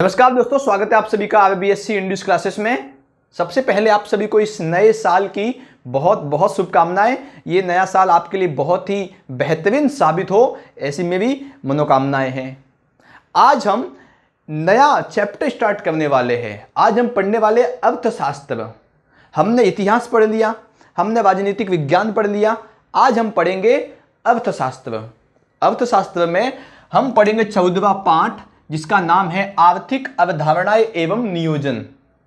नमस्कार दोस्तों, स्वागत है आप सभी का आरबीएससी इंग्लिश क्लासेस में। सबसे पहले आप सभी को इस नए साल की बहुत बहुत शुभकामनाएं। ये नया साल आपके लिए बहुत ही बेहतरीन साबित हो, ऐसी मेरी मनोकामनाएं हैं। आज हम नया चैप्टर स्टार्ट करने वाले हैं। आज हम पढ़ने वाले अर्थशास्त्र। हमने इतिहास पढ़ लिया, हमने राजनीतिक विज्ञान पढ़ लिया, आज हम पढ़ेंगे अर्थशास्त्र। अर्थशास्त्र में हम पढ़ेंगे 14वां पाठ, जिसका नाम है आर्थिक अवधारणाएं एवं नियोजन।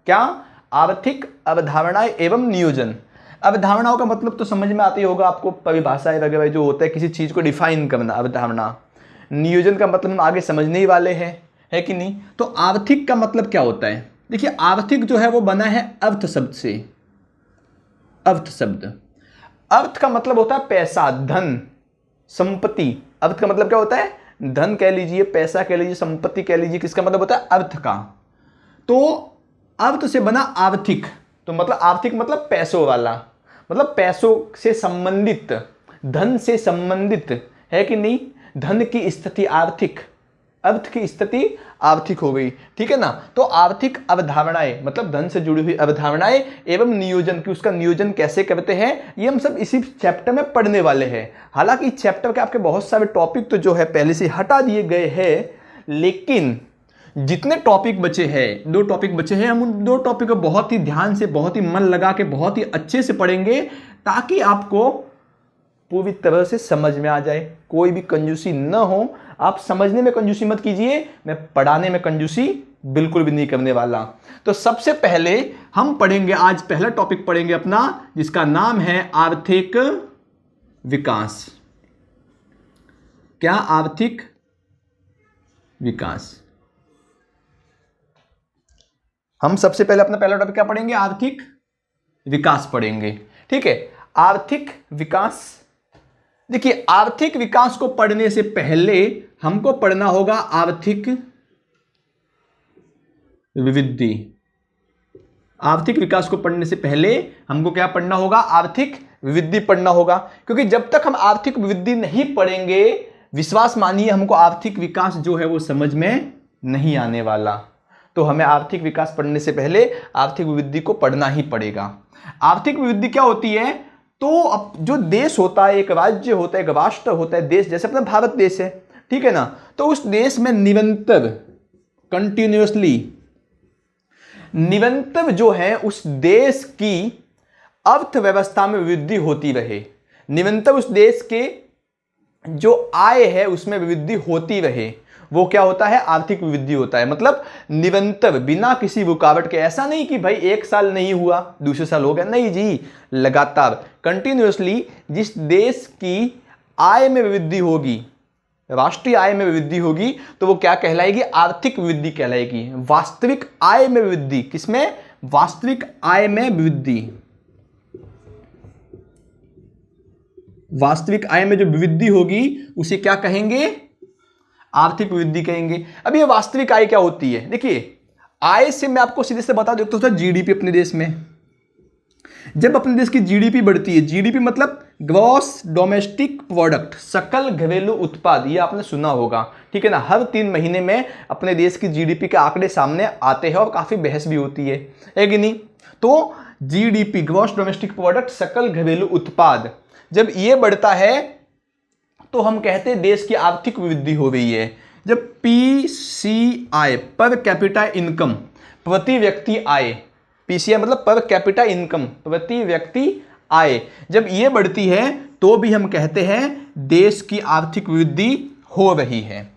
क्या? आर्थिक अवधारणाएं एवं नियोजन। अवधारणाओं का मतलब तो समझ में आती होगा आपको, परिभाषाएं वगैरह जो होता है किसी चीज को डिफाइन करना, अवधारणा। नियोजन का मतलब हम आगे समझने ही वाले हैं, है कि नहीं। तो आर्थिक का मतलब क्या होता है? देखिए, आर्थिक जो है वो बना है अर्थ शब्द से। अर्थ शब्द, अर्थ का मतलब होता है पैसा, धन, संपत्ति। अर्थ का मतलब क्या होता है? धन कह लीजिए, पैसा कह लीजिए, संपत्ति कह लीजिए। किसका मतलब होता है? अर्थ का। तो अर्थ से बना आर्थिक, तो मतलब आर्थिक मतलब पैसों वाला, मतलब पैसों से संबंधित, धन से संबंधित, है कि नहीं। धन की स्थिति आर्थिक, अर्थ की स्थिति आर्थिक हो गई, ठीक है ना। तो आर्थिक अवधारणाएं मतलब धन से जुड़ी हुई अवधारणाएं एवं नियोजन की, उसका नियोजन कैसे करते हैं, ये हम सब इसी चैप्टर में पढ़ने वाले हैं। हालांकि इस चैप्टर के आपके बहुत सारे टॉपिक तो जो है पहले से हटा दिए गए हैं, लेकिन जितने टॉपिक बचे हैं, 2 टॉपिक बचे हैं, हम उन 2 टॉपिक को बहुत ही ध्यान से, बहुत ही मन लगा के, बहुत ही अच्छे से पढ़ेंगे, ताकि आपको पूरी तरह से समझ में आ जाए, कोई भी कंजूसी न हो। आप समझने में कंजूसी मत कीजिए, मैं पढ़ाने में कंजूसी बिल्कुल भी नहीं करने वाला। तो सबसे पहले हम पढ़ेंगे, आज पहला टॉपिक पढ़ेंगे अपना, जिसका नाम है आर्थिक विकास। क्या? आर्थिक विकास। हम सबसे पहले अपना पहला टॉपिक क्या पढ़ेंगे? आर्थिक विकास पढ़ेंगे, ठीक है। आर्थिक विकास, देखिए, आर्थिक विकास को पढ़ने से पहले हमको पढ़ना होगा आर्थिक विविधि। आर्थिक विकास को पढ़ने से पहले हमको क्या पढ़ना होगा? आर्थिक विविधि पढ़ना होगा। क्योंकि जब तक हम आर्थिक विविधि नहीं पढ़ेंगे, विश्वास मानिए, हमको आर्थिक विकास जो है वो समझ में नहीं आने वाला। तो हमें आर्थिक विकास पढ़ने से पहले आर्थिक विविधि को पढ़ना ही पड़ेगा। आर्थिक विविधि क्या होती है? तो अब जो देश होता है, एक राज्य होता है, एक राष्ट्र होता है, देश, जैसे अपना भारत देश है, ठीक है ना। तो उस देश में निरंतर, कंटिन्यूअसली, निरंतर जो है उस देश की अर्थव्यवस्था में वृद्धि होती रहे, निरंतर उस देश के जो आय है उसमें वृद्धि होती रहे, वो क्या होता है? आर्थिक वृद्धि होता है। मतलब निरंतर, बिना किसी रुकावट के। ऐसा नहीं कि भाई एक साल नहीं हुआ, दूसरे साल हो गया, नहीं जी, लगातार, कंटिन्यूअसली जिस देश की आय में वृद्धि होगी, राष्ट्रीय आय में वृद्धि होगी, तो वो क्या कहलाएगी? आर्थिक वृद्धि कहलाएगी। वास्तविक आय में वृद्धि, किसमें? वास्तविक आय में वृद्धि। वास्तविक आय में जो वृद्धि होगी उसे क्या कहेंगे? आर्थिक वृद्धि कहेंगे। अब ये वास्तविक आय क्या होती है? देखिए, आय से मैं आपको सीधे से बता देता हूं, जीडीपी अपने देश में, जब अपने देश की जीडीपी बढ़ती है, जीडीपी मतलब ग्रॉस डोमेस्टिक प्रोडक्ट, सकल घरेलू उत्पाद, ये आपने सुना होगा, ठीक है ना। हर 3 महीने में अपने देश की जीडीपी के आंकड़े सामने आते हैं और काफी बहस भी होती है कि नहीं। तो जीडीपी, ग्रॉस डोमेस्टिक प्रोडक्ट, सकल घरेलू उत्पाद, जब ये बढ़ता है तो हम कहते हैं देश की आर्थिक वृद्धि हो रही है। जब पीसीआई, पर कैपिटा इनकम, प्रति व्यक्ति आय, पीसीआई मतलब पर कैपिटा इनकम, प्रति व्यक्ति आय, जब ये बढ़ती है तो भी हम कहते हैं देश की आर्थिक वृद्धि हो रही है।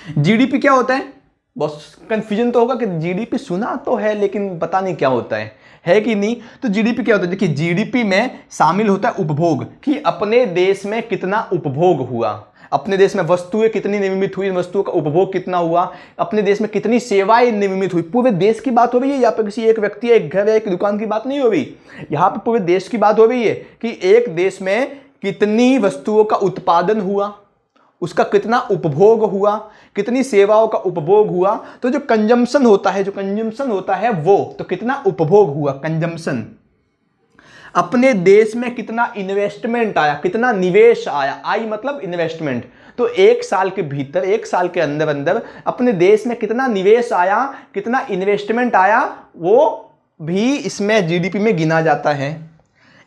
जीडीपी क्या होता है? बहुत कंफ्यूजन तो होगा कि जीडीपी सुना तो है लेकिन पता नहीं क्या होता है कि नहीं। तो जीडीपी क्या होता है? देखिए, जीडीपी में शामिल होता है उपभोग, कि अपने देश में कितना उपभोग हुआ, अपने देश में वस्तुएं कितनी निर्मित हुई, वस्तुओं का उपभोग कितना हुआ, अपने देश में कितनी सेवाएं निर्मित हुई। पूरे देश की बात हो रही है, यहाँ पे किसी एक व्यक्ति, एक घर या एक दुकान की बात नहीं हो रही, यहाँ पे पूरे देश की बात हो रही है कि एक देश में कितनी वस्तुओं का उत्पादन हुआ, उसका कितना उपभोग हुआ, कितनी सेवाओं का उपभोग हुआ। तो जो कंजम्पशन होता है, वो तो कितना उपभोग हुआ, कंजम्पशन। अपने देश में कितना इन्वेस्टमेंट आया, कितना निवेश आया, आई मतलब इन्वेस्टमेंट। तो एक साल के भीतर, एक साल के अंदर अंदर अपने देश में कितना निवेश आया, कितना इन्वेस्टमेंट आया, वो भी इसमें जीडीपी में गिना जाता है।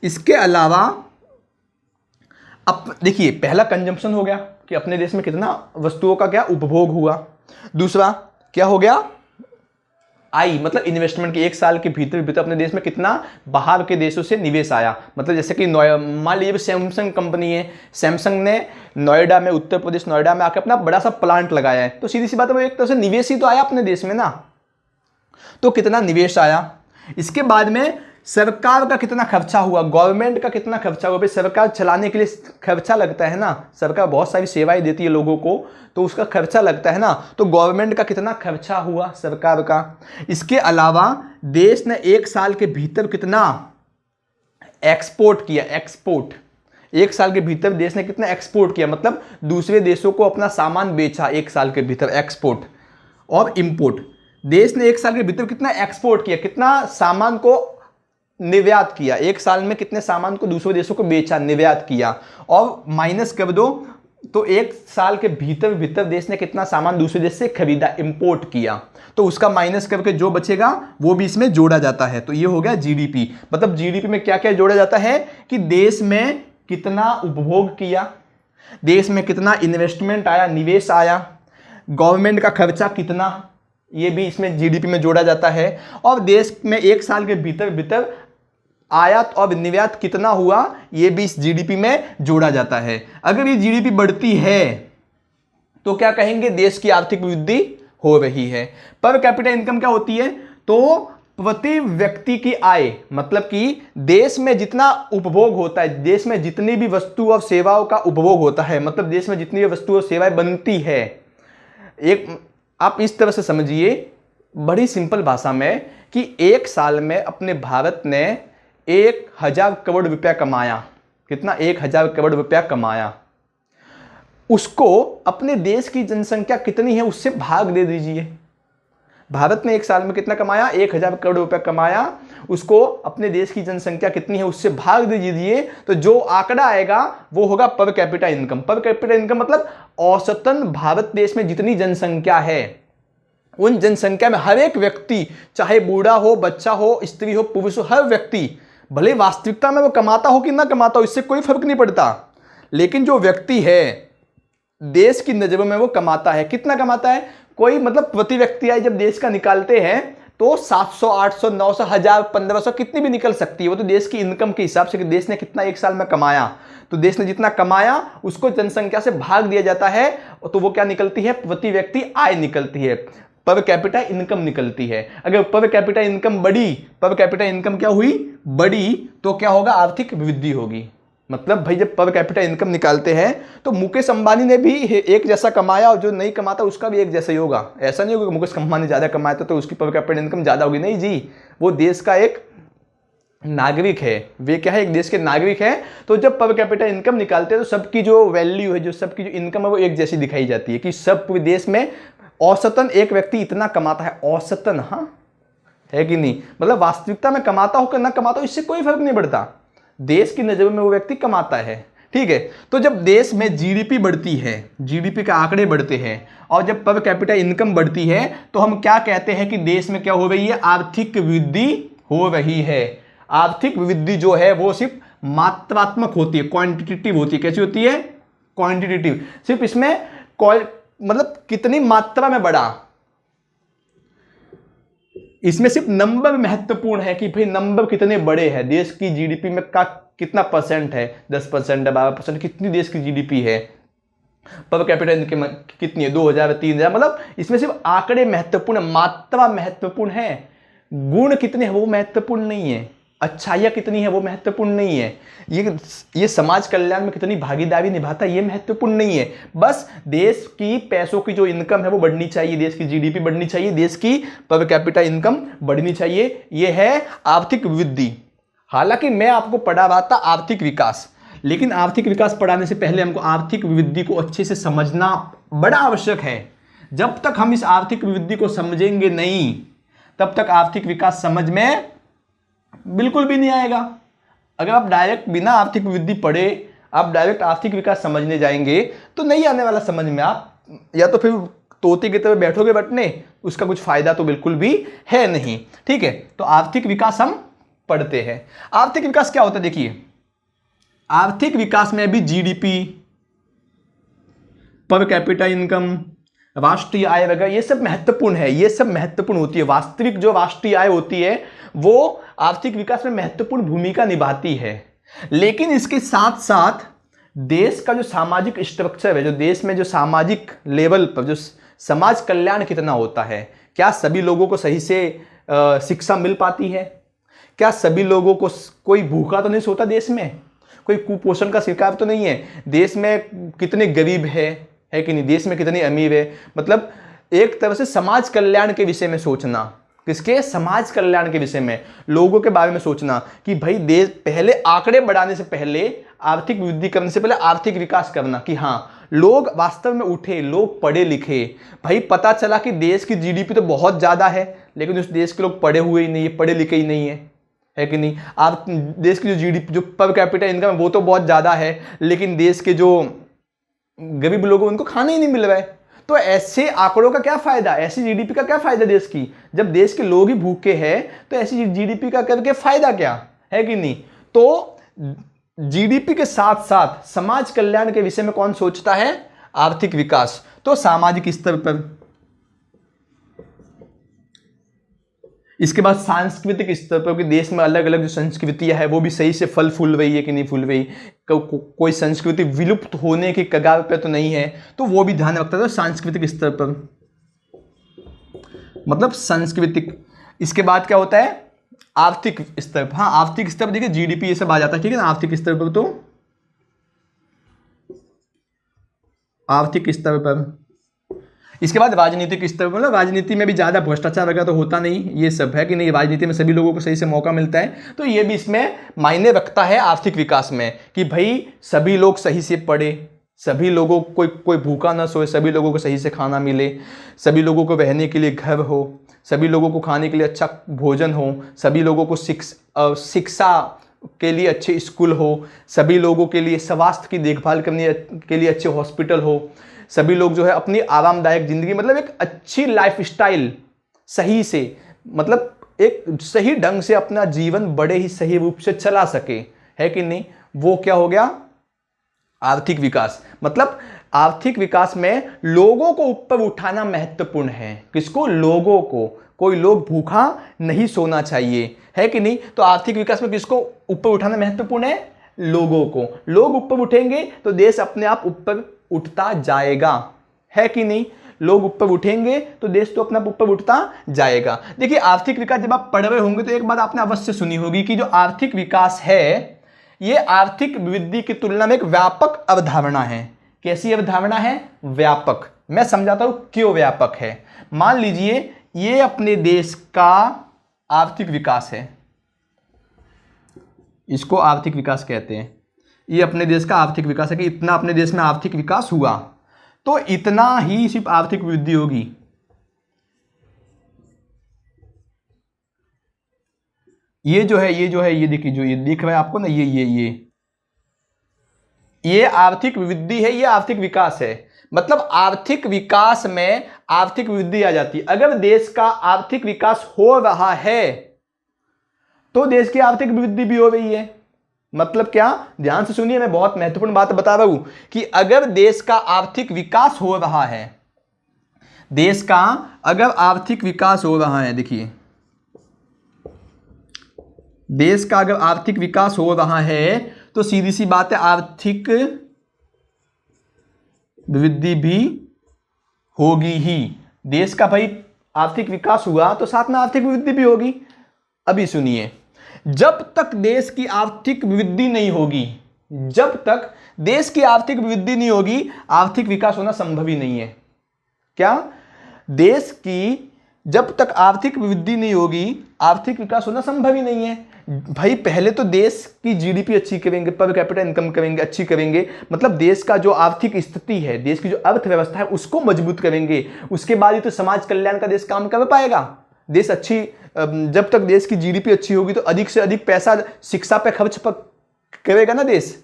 इसके अलावा अब देखिए, पहला कंजम्पशन हो गया कि अपने देश में कितना वस्तुओं का क्या उपभोग हुआ। दूसरा क्या हो गया, आई मतलब इन्वेस्टमेंट की, एक साल के भीतर भीतर अपने देश में कितना बाहर के देशों से निवेश आया। मतलब जैसे कि मान लीजिए सैमसंग कंपनी है, सैमसंग ने नोएडा में, उत्तर प्रदेश नोएडा में आकर अपना बड़ा सा प्लांट लगाया है, तो सीधी सी बात है वो एक तरह से निवेश ही तो आया अपने देश में ना। तो कितना निवेश आया। इसके बाद में सरकार का कितना खर्चा हुआ, गवर्नमेंट का कितना खर्चा हुआ। भाई सरकार चलाने के लिए खर्चा लगता है ना, सरकार बहुत सारी सेवाएं देती है लोगों को, तो उसका खर्चा लगता है ना। तो गवर्नमेंट का कितना खर्चा हुआ सरकार का। इसके अलावा देश ने एक साल के भीतर कितना एक्सपोर्ट किया, एक्सपोर्ट, एक साल के भीतर देश ने कितना एक्सपोर्ट किया, मतलब दूसरे देशों को अपना सामान बेचा एक साल के भीतर, एक्सपोर्ट और इंपोर्ट। देश ने एक साल के भीतर कितना एक्सपोर्ट किया, कितना सामान को निर्यात किया, एक साल में कितने सामान को दूसरे देशों को बेचा, निर्यात किया। और माइनस कर दो तो एक साल के भीतर भीतर देश ने कितना सामान दूसरे देश से खरीदा, इंपोर्ट किया, तो उसका माइनस करके जो बचेगा वो भी इसमें जोड़ा जाता है। तो ये हो गया जीडीपी। मतलब जीडीपी में क्या क्या जोड़ा जाता है कि देश में कितना उपभोग किया, देश में कितना इन्वेस्टमेंट आया, निवेश आया, गवर्नमेंट का खर्चा कितना, ये भी इसमें जीडीपी में जोड़ा जाता है। और देश में एक साल के भीतर भीतर आयात और निर्यात कितना हुआ, ये भी इस जीडीपी में जोड़ा जाता है। अगर ये जीडीपी बढ़ती है तो क्या कहेंगे, देश की आर्थिक वृद्धि हो रही है। पर कैपिटा इनकम क्या होती है, तो प्रति व्यक्ति की आय, मतलब कि देश में जितना उपभोग होता है, देश में जितनी भी वस्तु और सेवाओं का उपभोग होता है, मतलब देश में जितनी भी वस्तु और सेवाएं बनती है, एक आप इस तरह से समझिए बड़ी सिंपल भाषा में कि एक साल में अपने भारत ने 1000 करोड़ रुपया कमाया। कितना, 1000 करोड़ रुपया कमाया। उसको अपने देश की जनसंख्या कितनी है उससे भाग दे दीजिए। भारत ने एक साल में कितना कमाया, 1000 करोड़ रुपया कमाया, उसको अपने देश की जनसंख्या कितनी है उससे भाग दे दीजिए, तो जो आंकड़ा आएगा वो होगा per capita income. Per capita income मतलब औसतन भारत देश में जितनी जनसंख्या है, उन जनसंख्या में हर एक व्यक्ति, चाहे बूढ़ा हो, बच्चा हो, स्त्री हो, पुरुष हो, हर व्यक्ति, भले वास्तविकता में वो कमाता हो कि ना कमाता हो, इससे कोई फर्क नहीं पड़ता, लेकिन जो व्यक्ति है देश की नजरों में वो कमाता है। कितना कमाता है, कोई मतलब प्रति व्यक्ति आय जब देश का निकालते हैं तो 700, 800, 900, 1000, 1500 कितनी भी निकल सकती है। वो तो देश की इनकम के हिसाब से कि देश ने कितना एक साल में कमाया, तो देश ने जितना कमाया उसको जनसंख्या से भाग दिया जाता है, तो वो क्या निकलती है, प्रति व्यक्ति आय निकलती है, पर कैपिटा इनकम निकलती है। अगर पर कैपिटा इनकम बढ़ी, पर कैपिटा इनकम क्या हुई, बढ़ी, तो क्या होगा, आर्थिक वृद्धि होगी। मतलब भाई जब पर कैपिटा इनकम निकालते हैं तो मुकेश अंबानी ने भी एक जैसा कमाया और जो नहीं कमाता उसका भी एक जैसा ही होगा। ऐसा नहीं होगा कि मुकेश अंबानी ज़्यादा कमाया तो उसकी पर कैपिटा इनकम ज़्यादा होगी, नहीं जी, वो देश का एक नागरिक है, वे क्या है, एक देश के नागरिक है। तो जब पर कैपिटा इनकम निकालते हैं तो सबकी जो वैल्यू है, जो सबकी जो इनकम है वो एक जैसी दिखाई जाती है कि सब पूरे देश में औसतन एक व्यक्ति इतना कमाता है, औसतन, हाँ है कि नहीं, मतलब वास्तविकता में कमाता हो कि ना कमाता हो इससे कोई फर्क नहीं पड़ता, देश की नजर में वो व्यक्ति कमाता है। ठीक है, तो जब देश में जीडीपी बढ़ती है, जीडीपी के आंकड़े बढ़ते हैं और जब पर कैपिटा इनकम बढ़ती है तो हम क्या कहते हैं कि देश में क्या हो रही है, आर्थिक वृद्धि हो रही है। आर्थिक वृद्धि जो है वो सिर्फ मात्रात्मक होती है, क्वांटिटेटिव होती है। कैसी होती है, क्वांटिटेटिव, सिर्फ इसमें मतलब कितनी मात्रा में बढ़ा, इसमें सिर्फ नंबर महत्वपूर्ण है कि भाई नंबर कितने बड़े हैं, देश की जीडीपी में का कितना परसेंट है, 10% है, 12%, कितनी देश की जीडीपी है, पर कैपिटा इनकम कितनी है, 2000, 3000, मतलब इसमें सिर्फ आंकड़े महत्वपूर्ण, मात्रा महत्वपूर्ण है, गुण कितने हैं वो महत्वपूर्ण नहीं है, अच्छाइयाँ कितनी है वो महत्वपूर्ण नहीं है, ये समाज कल्याण में कितनी भागीदारी निभाता है ये महत्वपूर्ण नहीं है। बस देश की पैसों की जो इनकम है वो बढ़नी चाहिए, देश की जीडीपी बढ़नी चाहिए, देश की पर कैपिटा इनकम बढ़नी चाहिए, ये है आर्थिक वृद्धि। हालांकि मैं आपको पढ़ा रहा था आर्थिक विकास, लेकिन आर्थिक विकास पढ़ाने से पहले हमको आर्थिक वृद्धि को अच्छे से समझना बड़ा आवश्यक है। जब तक हम इस आर्थिक वृद्धि को समझेंगे नहीं तब तक आर्थिक विकास समझ में बिल्कुल भी नहीं आएगा। अगर आप डायरेक्ट बिना आर्थिक वृद्धि पढ़े आप डायरेक्ट आर्थिक विकास समझने जाएंगे तो नहीं आने वाला समझ में। आप या तो फिर तोते की तरह बैठोगे बटने, उसका कुछ फायदा तो बिल्कुल भी है नहीं। ठीक है, तो आर्थिक विकास हम पढ़ते हैं। आर्थिक विकास क्या होता है, देखिए आर्थिक विकास में अभी जीडीपी, पर कैपिटा इनकम, राष्ट्रीय आय वगैरह ये सब महत्वपूर्ण है, ये सब महत्वपूर्ण होती है। वास्तविक जो राष्ट्रीय आय होती है वो आर्थिक विकास में महत्वपूर्ण भूमिका निभाती है। लेकिन इसके साथ साथ देश का जो सामाजिक स्ट्रक्चर है, जो देश में जो सामाजिक लेवल पर जो समाज कल्याण कितना होता है, क्या सभी लोगों को सही से शिक्षा मिल पाती है, क्या सभी लोगों को, कोई भूखा तो नहीं सोता देश में, कोई कुपोषण का शिकार तो नहीं है, देश में कितने गरीब है कि नहीं, देश में कितने अमीर है। मतलब एक तरह से समाज कल्याण के विषय में सोचना, किसके, समाज कल्याण के विषय में, लोगों के बारे में सोचना कि भाई देश, पहले आंकड़े बढ़ाने से पहले, आर्थिक वृद्धि करने से पहले आर्थिक विकास करना, कि हाँ लोग वास्तव में उठे, लोग पढ़े लिखे। भाई पता चला कि देश की जीडीपी तो बहुत ज़्यादा है लेकिन उस देश के लोग पढ़े हुए ही नहीं है, पढ़े लिखे ही नहीं है कि नहीं। आप देश की जो जीडीपी, जो पर कैपिटा इनकम है वो तो बहुत ज़्यादा है लेकिन देश के जो गरीब लोग उनको खाना ही नहीं मिल रहा है। तो ऐसे आंकड़ों का क्या फायदा, ऐसी जीडीपी का क्या फायदा देश की, जब देश के लोग ही भूखे हैं तो ऐसी जीडीपी का करके फायदा क्या है कि नहीं। तो जीडीपी के साथ साथ समाज कल्याण के विषय में कौन सोचता है, आर्थिक विकास। तो सामाजिक स्तर पर, इसके बाद सांस्कृतिक स्तर पर, कि देश में अलग अलग जो संस्कृतियां है वो भी सही से फल फूल रही है कि नहीं फूल रही, कोई संस्कृति विलुप्त होने की कगार पे तो नहीं है, तो वो भी ध्यान रखता है। तो सांस्कृतिक स्तर पर मतलब सांस्कृतिक। इसके बाद क्या होता है, आर्थिक स्तर पर। हाँ आर्थिक स्तर पर देखिए जीडीपी ये सब आ जाता है, ठीक है ना। आर्थिक स्तर पर, तो आर्थिक स्तर पर। इसके बाद राजनीतिक स्तर पर, मतलब राजनीति में भी ज़्यादा भ्रष्टाचार वगैरह तो होता नहीं, ये सब है कि नहीं, राजनीति में सभी लोगों को सही से मौका मिलता है, तो ये भी इसमें मायने रखता है आर्थिक विकास में, कि भाई सभी लोग सही से पढ़े, सभी लोगों को, कोई भूखा ना सोए, सभी लोगों को सही से खाना मिले, सभी लोगों को रहने के लिए घर हो, सभी लोगों को खाने के लिए अच्छा भोजन हो, सभी लोगों को शिक्षा के लिए अच्छे स्कूल हो, सभी लोगों के लिए स्वास्थ्य की देखभाल करने के लिए अच्छे हॉस्पिटल हो, सभी लोग जो है अपनी आरामदायक जिंदगी, मतलब एक अच्छी लाइफस्टाइल सही से, मतलब एक सही ढंग से अपना जीवन बड़े ही सही रूप से चला सके, है कि नहीं। वो क्या हो गया, आर्थिक विकास। मतलब आर्थिक विकास में लोगों को ऊपर उठाना महत्वपूर्ण है। किसको, लोगों को। कोई लोग भूखा नहीं सोना चाहिए, है कि नहीं। तो आर्थिक विकास में किसको ऊपर उठाना महत्वपूर्ण है, लोगों को। लोग ऊपर उठेंगे तो देश अपने आप ऊपर उठता जाएगा, है कि नहीं। लोग ऊपर उठेंगे तो देश तो अपना ऊपर उठता जाएगा। देखिए आर्थिक विकास जब आप पढ़ रहे होंगे तो एक बात आपने अवश्य सुनी होगी कि जो आर्थिक विकास है ये आर्थिक वृद्धि की तुलना में एक व्यापक अवधारणा है। कैसी अवधारणा है, व्यापक। मैं समझाता हूं क्यों व्यापक है। मान लीजिए ये अपने देश का आर्थिक विकास है, इसको आर्थिक विकास कहते हैं। ये अपने देश का आर्थिक विकास है कि इतना अपने देश में आर्थिक विकास हुआ तो इतना ही सिर्फ आर्थिक वृद्धि होगी। ये जो है ये देखिए, जो ये दिख रहा है आपको ना, ये आर्थिक वृद्धि है, ये आर्थिक विकास है। मतलब आर्थिक विकास में आर्थिक वृद्धि आ जाती है। अगर देश का आर्थिक विकास हो रहा है तो देश की आर्थिक वृद्धि भी हो रही है। मतलब क्या, ध्यान से सुनिए, मैं बहुत महत्वपूर्ण बात बता रहा हूं कि अगर देश का आर्थिक विकास हो रहा है, देश का अगर आर्थिक विकास हो रहा है, देखिए देश का अगर आर्थिक विकास हो रहा है तो सीधी सी बात है आर्थिक वृद्धि भी होगी ही। देश का भाई आर्थिक विकास हुआ तो साथ में आर्थिक वृद्धि भी होगी। अभी सुनिए, जब तक देश की आर्थिक वृद्धि नहीं होगी, जब तक देश की आर्थिक वृद्धि नहीं होगी, आर्थिक विकास होना संभव ही नहीं है। क्या, देश की जब तक आर्थिक वृद्धि नहीं होगी, आर्थिक विकास होना संभव ही नहीं है। भाई पहले तो देश की जीडीपी अच्छी करेंगे, पर कैपिटा इनकम करेंगे, अच्छी करेंगे, मतलब देश का जो आर्थिक स्थिति है, देश की जो अर्थव्यवस्था है उसको मजबूत करेंगे, उसके बाद ही तो समाज कल्याण का देश काम कर पाएगा। देश अच्छी, जब तक देश की जीडीपी अच्छी होगी तो अधिक से अधिक पैसा शिक्षा पे खर्च करेगा ना देश,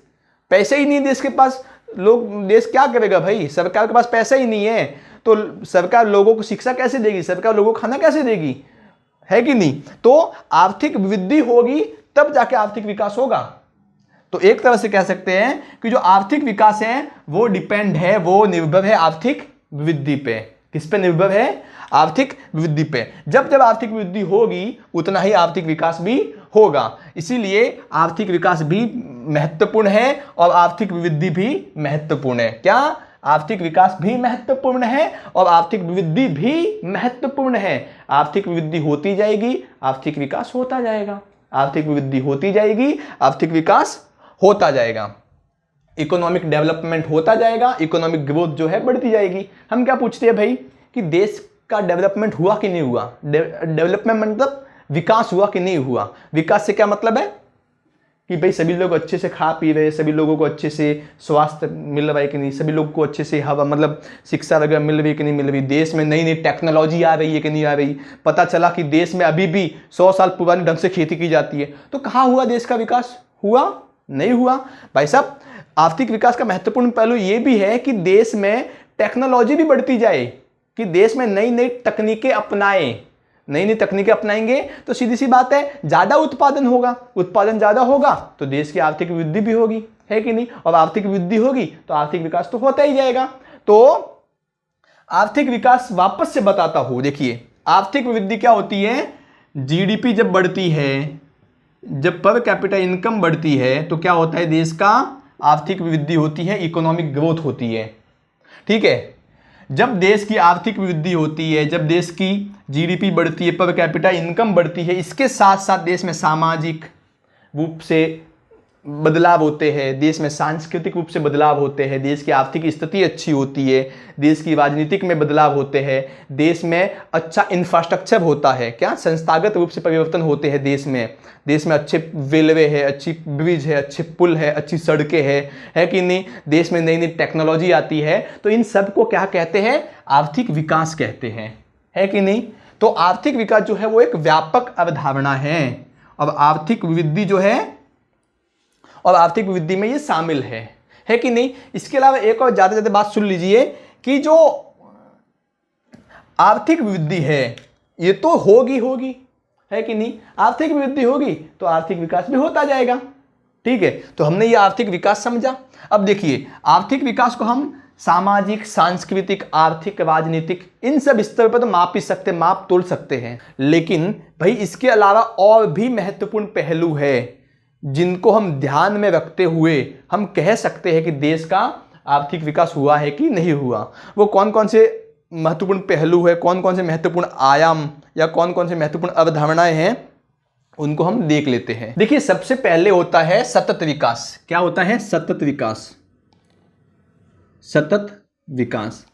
पैसे ही नहीं देश के पास, देश क्या करेगा भाई, सरकार के पास पैसा ही नहीं है, तो सरकार लोगों को शिक्षा कैसे देगी, सरकार लोगों को खाना कैसे देगी, है कि नहीं। तो आर्थिक वृद्धि होगी तब जाके आर्थिक विकास होगा। तो एक तरह से कह सकते हैं कि जो आर्थिक विकास है वो डिपेंड है, वो निर्भर है आर्थिक वृद्धि पे। किस पे निर्भर है? आर्थिक वृद्धि पे। जब जब आर्थिक वृद्धि होगी उतना ही आर्थिक विकास भी होगा। इसीलिए आर्थिक विकास भी महत्वपूर्ण है और आर्थिक वृद्धि भी महत्वपूर्ण है। क्या? आर्थिक विकास भी महत्वपूर्ण है और आर्थिक वृद्धि भी महत्वपूर्ण है। आर्थिक वृद्धि होती जाएगी, आर्थिक विकास होता जाएगा। आर्थिक वृद्धि होती जाएगी, आर्थिक विकास होता जाएगा। इकोनॉमिक डेवलपमेंट होता जाएगा, इकोनॉमिक ग्रोथ जो है बढ़ती जाएगी। हम क्या पूछते हैं भाई कि देश का डेवलपमेंट हुआ कि नहीं हुआ? डेवलपमेंट मतलब विकास हुआ कि नहीं हुआ? विकास से क्या मतलब है कि भाई सभी लोग अच्छे से खा पी रहे, सभी लोगों को अच्छे से स्वास्थ्य मिल रहा है कि नहीं, सभी लोगों को अच्छे से हवा मतलब शिक्षा वगैरह मिल रही है कि नहीं मिल रही, देश में नई नई टेक्नोलॉजी आ रही है कि नहीं आ रही। पता चला कि देश में अभी भी 100 साल पुराने ढंग से खेती की जाती है। तो कहाँ हुआ देश का विकास? हुआ? नहीं हुआ। भाई साहब, आर्थिक विकास का महत्वपूर्ण पहलू ये भी है कि देश में टेक्नोलॉजी भी बढ़ती जाए, कि देश में नई नई तकनीकें अपनाएं। नई नई तकनीकें अपनाएंगे तो सीधी सी बात है ज्यादा उत्पादन होगा, उत्पादन ज्यादा होगा तो देश की आर्थिक वृद्धि भी होगी, है कि नहीं। और आर्थिक वृद्धि होगी तो आर्थिक विकास तो होता ही जाएगा। तो आर्थिक विकास वापस से बताता हूं, देखिए आर्थिक वृद्धि क्या होती है? जीडीपी जब बढ़ती है, जब पर कैपिटा इनकम बढ़ती है तो क्या होता है? देश का आर्थिक वृद्धि होती है, इकोनॉमिक ग्रोथ होती है। ठीक है, जब देश की आर्थिक वृद्धि होती है, जब देश की जीडीपी बढ़ती है, पर कैपिटा इनकम बढ़ती है, इसके साथ साथ देश में सामाजिक रूप से बदलाव होते हैं, देश में सांस्कृतिक रूप से बदलाव होते हैं, देश की आर्थिक स्थिति अच्छी होती है, देश की राजनीतिक में बदलाव होते हैं, देश में अच्छा इंफ्रास्ट्रक्चर होता है। क्या? संस्थागत रूप से परिवर्तन होते हैं देश में अच्छे रेलवे है, अच्छी ब्रिज है, अच्छे पुल है, अच्छी सड़कें है कि नहीं। देश में नई नई टेक्नोलॉजी आती है। तो इन सब को क्या कहते हैं? आर्थिक विकास कहते हैं, है कि नहीं। तो आर्थिक विकास जो है वो एक व्यापक अवधारणा है और आर्थिक वृद्धि जो है, और आर्थिक वृद्धि में ये शामिल है कि नहीं। इसके अलावा एक और ज्यादा बात सुन लीजिए कि जो आर्थिक वृद्धि है ये तो होगी, है कि नहीं। आर्थिक वृद्धि होगी तो आर्थिक विकास भी होता जाएगा। ठीक है, तो हमने ये आर्थिक विकास समझा। अब देखिए आर्थिक विकास को हम सामाजिक, सांस्कृतिक, आर्थिक, राजनीतिक इन सब स्तर पर तो माप ही सकते, माप तोल सकते हैं। लेकिन भाई इसके अलावा और भी महत्वपूर्ण पहलू है जिनको हम ध्यान में रखते हुए हम कह सकते हैं कि देश का आर्थिक विकास हुआ है कि नहीं हुआ। वो कौन कौन से महत्वपूर्ण पहलू है, कौन कौन से महत्वपूर्ण आयाम या कौन कौन से महत्वपूर्ण अवधारणाएं हैं, उनको हम देख लेते हैं। देखिए सबसे पहले होता है सतत विकास। क्या होता है? सतत विकास। सतत विकास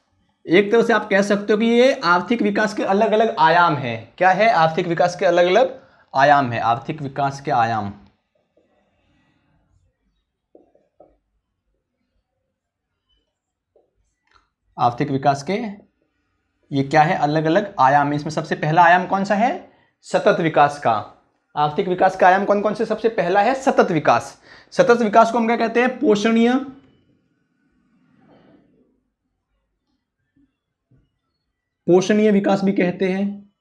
एक तरह से आप कह सकते हो कि ये आर्थिक विकास के अलग अलग आयाम हैं। क्या है? आर्थिक विकास के अलग अलग आयाम है। आर्थिक विकास के आयाम, आर्थिक विकास के ये क्या है? अलग अलग आयाम है। इसमें सबसे पहला आयाम कौन सा है? सतत विकास का। आर्थिक विकास का आयाम कौन कौन से? सबसे पहला है सतत विकास। सतत विकास को हम क्या कहते हैं? पोषणीय, पोषणीय विकास भी कहते हैं,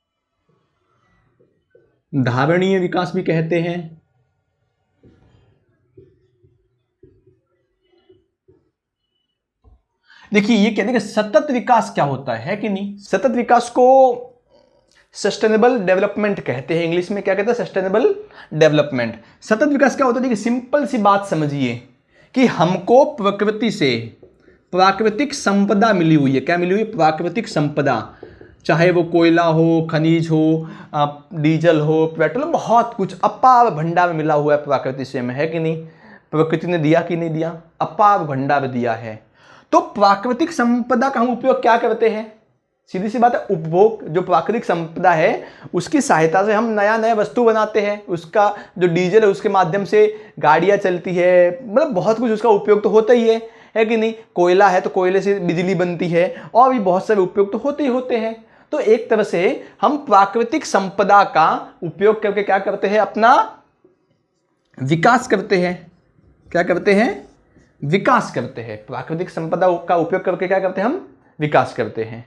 धारणीय विकास भी कहते हैं। देखिए ये कहते हैं कि सतत विकास क्या होता है कि नहीं। सतत विकास को सस्टेनेबल डेवलपमेंट कहते हैं। इंग्लिश में क्या कहते हैं? Sustainable development. सतत विकास क्या होता है? देखिए सिंपल सी बात समझिए कि हमको प्रकृति से प्राकृतिक संपदा मिली हुई है। क्या मिली हुई है? प्राकृतिक संपदा। चाहे वो कोयला हो, खनिज हो, डीजल हो, पेट्रोल, बहुत कुछ अपार भंडार मिला हुआ है प्रकृति से हमें, है कि नहीं। प्रकृति ने दिया कि नहीं दिया? अपार भंडार दिया है। तो प्राकृतिक संपदा का हम उपयोग क्या करते हैं? सीधी सी बात है, उपभोग। जो प्राकृतिक संपदा है उसकी सहायता से हम नया नया वस्तु बनाते हैं। उसका जो डीजल है उसके माध्यम से गाड़ियां चलती है, मतलब बहुत कुछ उसका उपयोग तो होता ही है कि नहीं। कोयला है तो कोयले से बिजली बनती है और भी बहुत सारे उपयोग तो होते ही होते हैं। तो एक तरह से हम प्राकृतिक संपदा का उपयोग करके क्या करते हैं? अपना विकास करते हैं। क्या करते हैं? विकास करते हैं। प्राकृतिक संपदा का उपयोग करके क्या करते हैं हम? विकास करते हैं।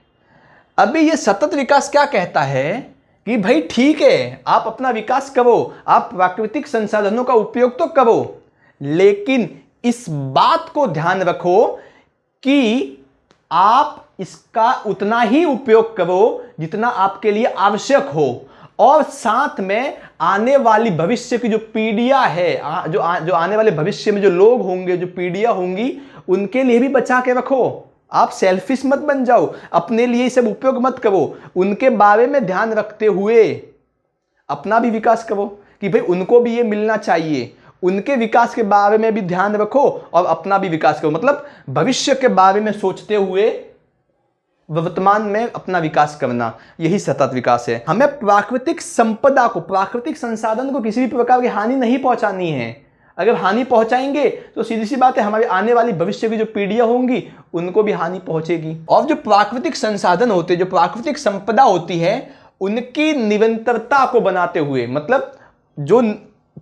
अभी ये सतत विकास क्या कहता है कि भाई ठीक है, आप अपना विकास करो, आप प्राकृतिक संसाधनों का उपयोग तो करो, लेकिन इस बात को ध्यान रखो कि आप इसका उतना ही उपयोग करो जितना आपके लिए आवश्यक हो, और साथ में आने वाली भविष्य की जो पीढ़ियां है, जो आने वाले भविष्य में जो लोग होंगे, जो पीढ़ियां होंगी, उनके लिए भी बचा के रखो। आप सेल्फिश मत बन जाओ, अपने लिए सब उपयोग मत करो, उनके बारे में ध्यान रखते हुए अपना भी विकास करो कि भाई उनको भी ये मिलना चाहिए। उनके विकास के बारे में भी ध्यान रखो और अपना भी विकास करो। मतलब भविष्य के बारे में सोचते हुए वर्तमान में अपना विकास करना, यही सतत विकास है। हमें प्राकृतिक संपदा को, प्राकृतिक संसाधन को किसी भी प्रकार की हानि नहीं पहुंचानी है। अगर हानि पहुंचाएंगे तो सीधी सी बात है, हमारी आने वाली भविष्य की जो पीढ़ियां होंगी उनको भी हानि पहुंचेगी। और जो प्राकृतिक संसाधन होते हैं, जो प्राकृतिक संपदा होती है, उनकी निरंतरता को बनाते हुए, मतलब जो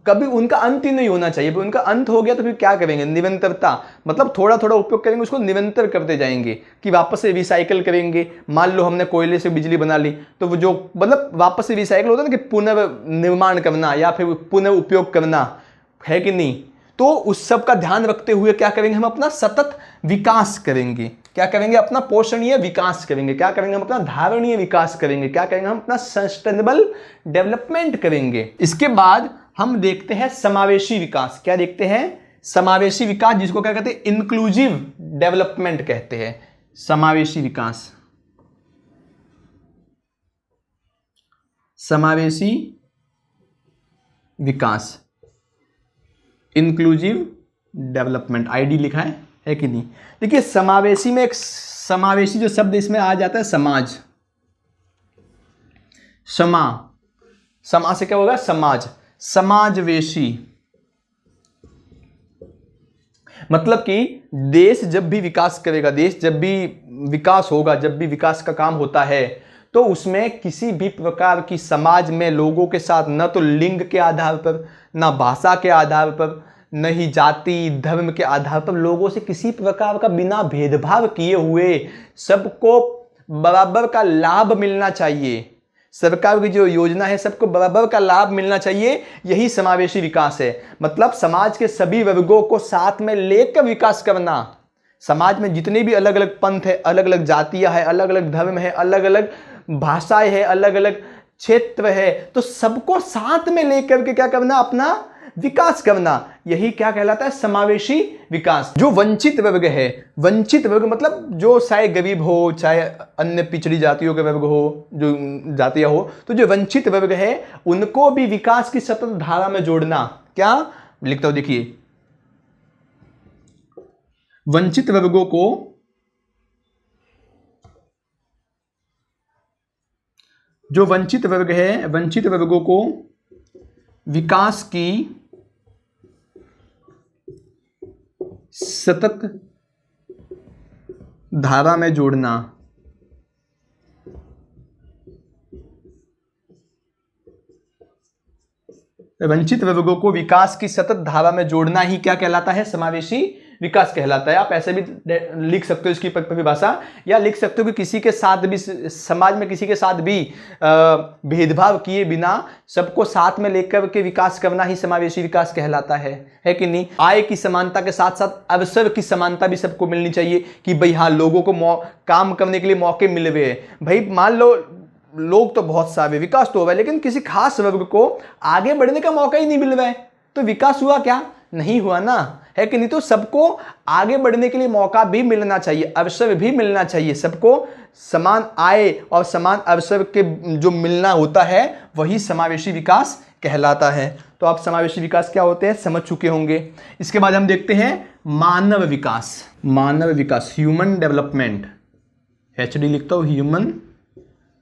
कभी उनका अंत ही नहीं होना चाहिए। उनका अंत हो गया तो फिर क्या करेंगे? निरंतरता, मतलब थोड़ा थोड़ा उपयोग करेंगे, उसको निरंतर करते जाएंगे कि वापस से रिसाइकल करेंगे। मान लो हमने कोयले से बिजली बना ली, तो वो जो मतलब वापस से रिसाइकल होता है ना, कि पुनर्निर्माण करना या फिर पुनः उपयोग करना, है कि नहीं? तो उस सब का ध्यान रखते हुए क्या करेंगे? हम अपना सतत विकास करेंगे। क्या करेंगे? अपना पोषणीय विकास करेंगे। क्या करेंगे? हम अपना धारणीय विकास करेंगे। क्या करेंगे? हम अपना सस्टेनेबल डेवलपमेंट करेंगे। इसके बाद हम देखते हैं समावेशी विकास। क्या देखते हैं? समावेशी विकास, जिसको क्या कहते हैं? इंक्लूसिव डेवलपमेंट कहते हैं। समावेशी विकास, समावेशी विकास, इंक्लूसिव डेवलपमेंट, आईडी लिखा है कि नहीं? देखिए, समावेशी में एक समावेशी जो शब्द इसमें आ जाता है, समाज। समा से क्या होगा? समाज। समाजवेशी, मतलब कि देश जब भी विकास करेगा, देश जब भी विकास होगा, जब भी विकास का काम होता है, तो उसमें किसी भी प्रकार की समाज में लोगों के साथ न तो लिंग के आधार पर, न भाषा के आधार पर, न ही जाति धर्म के आधार पर लोगों से किसी प्रकार का बिना भेदभाव किए हुए सबको बराबर का लाभ मिलना चाहिए। सरकार की जो योजना है, सबको बराबर का लाभ मिलना चाहिए। यही समावेशी विकास है। मतलब समाज के सभी वर्गों को साथ में लेकर विकास करना। समाज में जितने भी अलग अलग पंथ है, अलग अलग जातियां है, अलग अलग धर्म है, अलग अलग भाषाएं है, अलग अलग क्षेत्र है, तो सबको साथ में लेकर के क्या करना? अपना विकास करना। यही क्या कहलाता है? समावेशी विकास। जो वंचित वर्ग है, वंचित वर्ग मतलब जो चाहे गरीब हो, चाहे अन्य पिछड़ी जातियों के वर्ग हो, जो जातियां हो, तो जो वंचित वर्ग है उनको भी विकास की सतत धारा में जोड़ना। क्या लिखता हूं? देखिए, वंचित वर्गों को, जो वंचित वर्ग है, वंचित वर्गों को विकास की सतत धारा में जोड़ना। वंचित वर्गों को विकास की सतत धारा में जोड़ना ही क्या कहलाता है? समावेशी विकास कहलाता है। आप ऐसे भी लिख सकते हो इसकी परिभाषा, या लिख सकते हो कि किसी के साथ भी, समाज में किसी के साथ भी भेदभाव किए बिना सबको साथ में लेकर के विकास करना ही समावेशी विकास कहलाता है कि नहीं? आय की समानता के साथ साथ अवसर की समानता भी सबको मिलनी चाहिए कि भाई हाँ, लोगों को काम करने के लिए मौके मिल रहे हैं। भाई मान लो लोग तो बहुत सारे, विकास तो हुआ है, लेकिन किसी खास वर्ग को आगे बढ़ने का मौका ही नहीं मिल रहा है, तो विकास हुआ क्या? नहीं हुआ ना, है कि नहीं? तो सबको आगे बढ़ने के लिए मौका भी मिलना चाहिए, अवसर भी मिलना चाहिए। सबको समान आय और समान अवसर के जो मिलना होता है, वही समावेशी विकास कहलाता है। तो आप समावेशी विकास क्या होते हैं समझ चुके होंगे। इसके बाद हम देखते हैं मानव विकास। मानव विकास, ह्यूमन डेवलपमेंट, HD लिखता हूं, ह्यूमन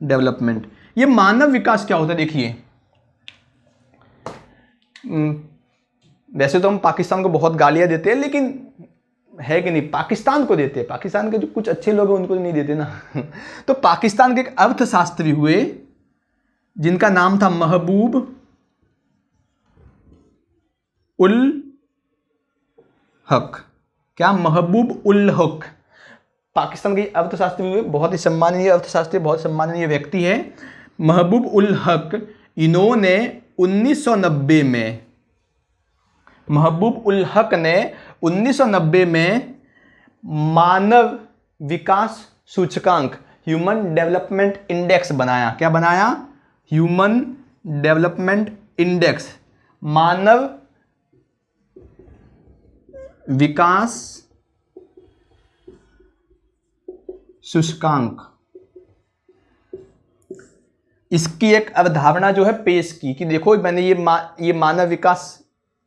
डेवलपमेंट। ये मानव विकास क्या होता है? देखिए, वैसे तो हम पाकिस्तान को बहुत गालियां देते हैं, लेकिन है कि नहीं? पाकिस्तान को देते हैं, पाकिस्तान के जो कुछ अच्छे लोग हैं उनको नहीं देते ना। तो पाकिस्तान के एक अर्थशास्त्री हुए जिनका नाम था महबूब उल हक। क्या? महबूब उल हक, पाकिस्तान के अर्थशास्त्री हुए, बहुत ही सम्माननीय अर्थशास्त्री, बहुत सम्माननीय व्यक्ति है महबूब उल हक। इन्होंने 1990 में, महबूब उल हक ने 1990 में मानव विकास सूचकांक, ह्यूमन डेवलपमेंट इंडेक्स बनाया। क्या बनाया? ह्यूमन डेवलपमेंट इंडेक्स, मानव विकास सूचकांक। इसकी एक अवधारणा जो है पेश की कि देखो मैंने ये मानव विकास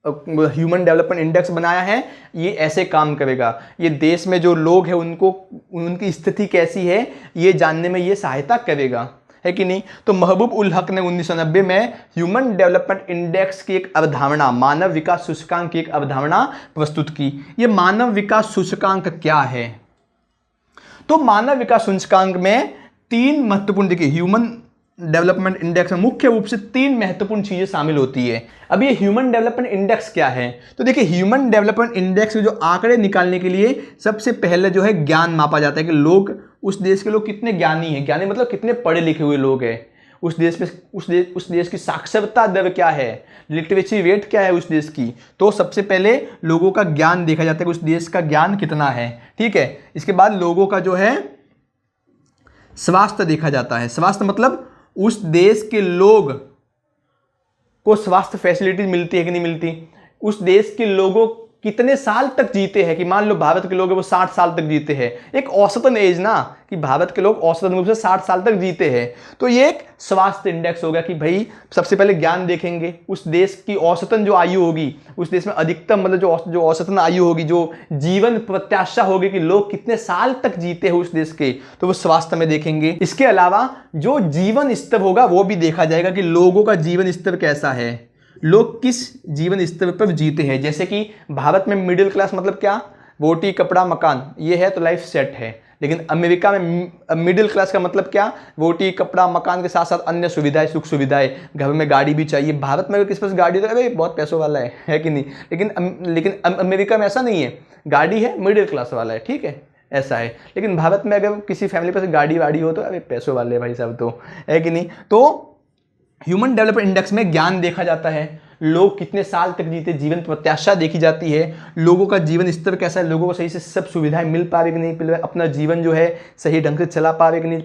ह्यूमन डेवलपमेंट इंडेक्स बनाया है, ये ऐसे काम करेगा, ये देश में जो लोग हैं उनको, उनकी स्थिति कैसी है ये जानने में ये सहायता करेगा, है कि नहीं। तो महबूब उल हक ने 1990 में ह्यूमन डेवलपमेंट इंडेक्स की एक अवधारणा, मानव विकास सूचकांक की एक अवधारणा प्रस्तुत की। ये मानव विकास सूचकांक क्या है? तो मानव विकास सूचकांक में तीन महत्वपूर्ण, देखिए ह्यूमन डेवलपमेंट इंडेक्स में मुख्य रूप से तीन महत्वपूर्ण चीजें शामिल होती है। अब ये ह्यूमन डेवलपमेंट इंडेक्स क्या है? तो देखिए ह्यूमन डेवलपमेंट इंडेक्स में जो आंकड़े निकालने के लिए सबसे पहले जो है ज्ञान मापा जाता है कि लोग, उस देश के लोग कितने ज्ञानी हैं, ज्ञानी मतलब कितने पढ़े लिखे हुए लोग हैं, उस देश में उस देश की साक्षरता दर क्या है, लिटरेसी रेट क्या है उस देश की। तो सबसे पहले लोगों का ज्ञान देखा जाता है कि उस देश का ज्ञान कितना है, ठीक है। इसके बाद लोगों का जो है स्वास्थ्य देखा जाता है। स्वास्थ्य मतलब उस देश के लोग को स्वास्थ्य फैसिलिटीज मिलती है कि नहीं मिलती, उस देश के लोगों कितने साल तक जीते हैं, कि मान लो भारत के लोग हैं वो 60 साल तक जीते हैं, एक औसतन एज ना, कि भारत के लोग औसतन रूप से 60 साल तक जीते हैं। तो ये एक स्वास्थ्य इंडेक्स होगा कि भाई सबसे पहले ज्ञान देखेंगे, उस देश की औसतन जो आयु होगी, उस देश में अधिकतम मतलब जो औसतन आयु होगी, जो जीवन प्रत्याशा होगी कि लोग कितने साल तक जीते हैं उस देश के, तो वो स्वास्थ्य में देखेंगे। इसके अलावा जो जीवन स्तर होगा वो भी देखा जाएगा कि लोगों का जीवन स्तर कैसा है, लोग किस जीवन स्तर पर जीते हैं। जैसे कि भारत में मिडिल क्लास मतलब क्या? रोटी कपड़ा मकान, ये है तो लाइफ सेट है। लेकिन अमेरिका में मिडिल क्लास का मतलब क्या? रोटी कपड़ा मकान के साथ साथ अन्य सुविधाएं, सुख सुविधाएं, घर में गाड़ी भी चाहिए। भारत में अगर किसी पास गाड़ी तो अरे बहुत पैसों वाला है कि नहीं, लेकिन अमेरिका में ऐसा नहीं है, गाड़ी है मिडिल क्लास वाला है, ठीक है, ऐसा है। लेकिन भारत में अगर किसी फैमिली पास गाड़ी वाड़ी हो तो अरे पैसों वाले भाई साहब, तो है कि नहीं। तो ह्यूमन डेवलपमेंट इंडेक्स में ज्ञान देखा जाता है, लोग कितने साल तक जीते, जीवन प्रत्याशा देखी जाती है, लोगों का जीवन स्तर कैसा है, लोगों को सही से सब सुविधाएं मिल पा रही कि नहीं मिल रही, अपना जीवन जो है सही ढंग से चला पा रहे कि नहीं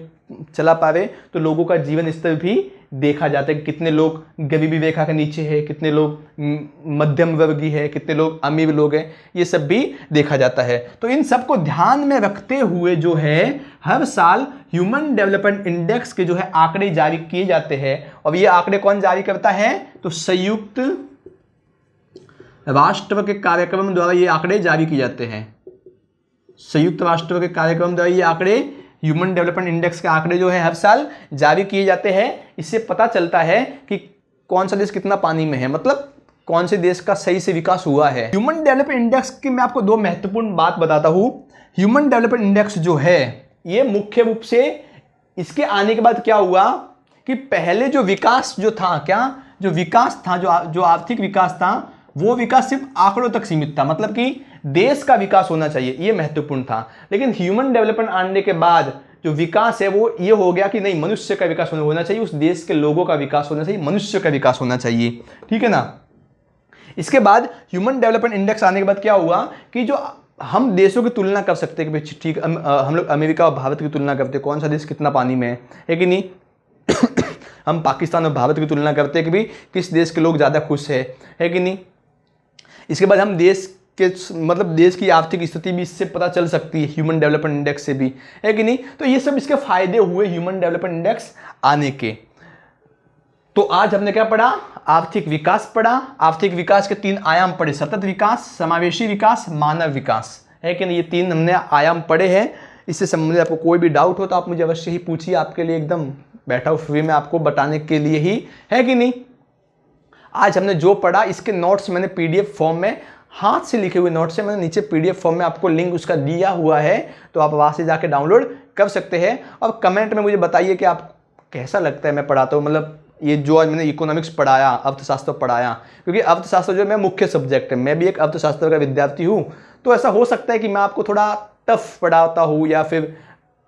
चला पा रहे। तो लोगों का जीवन स्तर भी देखा जाता है, कितने लोग गरीबी रेखा के नीचे है, कितने लोग मध्यम वर्गीय है, कितने लोग अमीर लोग हैं, ये सब भी देखा जाता है। तो इन सबको ध्यान में रखते हुए जो है हर साल ह्यूमन डेवलपमेंट इंडेक्स के जो है आंकड़े जारी किए जाते हैं। और ये आंकड़े कौन जारी करता है? तो संयुक्त राष्ट्र के कार्यक्रम द्वारा ये आंकड़े जारी किए जाते हैं। संयुक्त राष्ट्र के कार्यक्रम द्वारा ये आंकड़े, ह्यूमन डेवलपमेंट इंडेक्स के आंकड़े जो है हर साल जारी किए जाते हैं। इससे पता चलता है कि कौन सा देश कितना पानी में है, मतलब कौन से देश का सही से विकास हुआ है। ह्यूमन डेवलपमेंट इंडेक्स की मैं आपको दो महत्वपूर्ण बात बताता हूं। ह्यूमन डेवलपमेंट इंडेक्स जो है ये मुख्य रूप से इसके आने के बाद क्या हुआ कि पहले जो विकास जो था, क्या जो विकास था, जो आर्थिक विकास था, वो विकास सिर्फ आंकड़ों तक सीमित था, मतलब कि देश का विकास होना चाहिए, ये महत्वपूर्ण था। लेकिन ह्यूमन डेवलपमेंट आने के बाद जो विकास है वो ये हो गया कि नहीं, मनुष्य का विकास होना चाहिए, उस देश के लोगों का विकास होना चाहिए, मनुष्य का विकास होना चाहिए, ठीक है ना। इसके बाद ह्यूमन डेवलपमेंट इंडेक्स आने के बाद क्या हुआ कि जो हम देशों की तुलना कर सकते हैं कि ठीक हम लोग अमेरिका और भारत की तुलना करते हैं, कौन सा देश कितना पानी में है कि नहीं। हम पाकिस्तान और भारत की तुलना करते हैं कि भाई किस देश के लोग ज़्यादा खुश है कि नहीं। इसके बाद हम देश के मतलब देश की आर्थिक स्थिति भी इससे पता चल सकती है, ह्यूमन डेवलपमेंट इंडेक्स से भी, है कि नहीं। तो ये सब इसके फायदे हुए ह्यूमन डेवलपमेंट इंडेक्स आने के। तो आज हमने क्या पढ़ा? आर्थिक विकास पढ़ा। आर्थिक विकास के तीन आयाम पढ़े, सतत विकास, समावेशी विकास, मानव विकास, है कि नहीं। ये तीन हमने आयाम पढ़े हैं। इससे संबंधित आपको कोई भी डाउट हो तो आप मुझे अवश्य ही पूछिए, आपके लिए एकदम बैठा हूँ फ्री में आपको बताने के लिए ही, है कि नहीं। आज हमने जो पढ़ा इसके नोट्स मैंने पीडीएफ फॉर्म में, हाथ से लिखे हुए नोट्स से मैंने नीचे पीडीएफ फॉर्म में आपको लिंक उसका दिया हुआ है, तो आप वहाँ से जाके डाउनलोड कर सकते हैं। और कमेंट में मुझे बताइए कि आप कैसा लगता है मैं पढ़ाता हूँ, मतलब ये जो आज मैंने इकोनॉमिक्स पढ़ाया, अर्थशास्त्र पढ़ाया, क्योंकि अर्थशास्त्र जो है मेरा मुख्य सब्जेक्ट है, मैं भी एक अर्थशास्त्र का विद्यार्थी हूँ। तो ऐसा हो सकता है कि मैं आपको थोड़ा टफ पढ़ाता हूँ, या फिर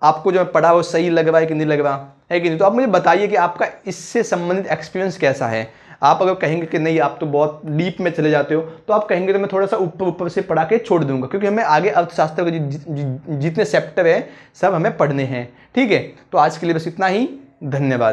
आपको जो मैं पढ़ा वो सही लग रहा है कि नहीं लग रहा है कि नहीं। तो आप मुझे बताइए कि आपका इससे संबंधित एक्सपीरियंस कैसा है। आप अगर कहेंगे कि नहीं आप तो बहुत डीप में चले जाते हो, तो आप कहेंगे तो मैं थोड़ा सा ऊपर ऊपर से पढ़ा के छोड़ दूंगा, क्योंकि हमें आगे अर्थशास्त्र के जितने चैप्टर है सब हमें पढ़ने हैं। ठीक है, तो आज के लिए बस इतना ही। धन्यवाद।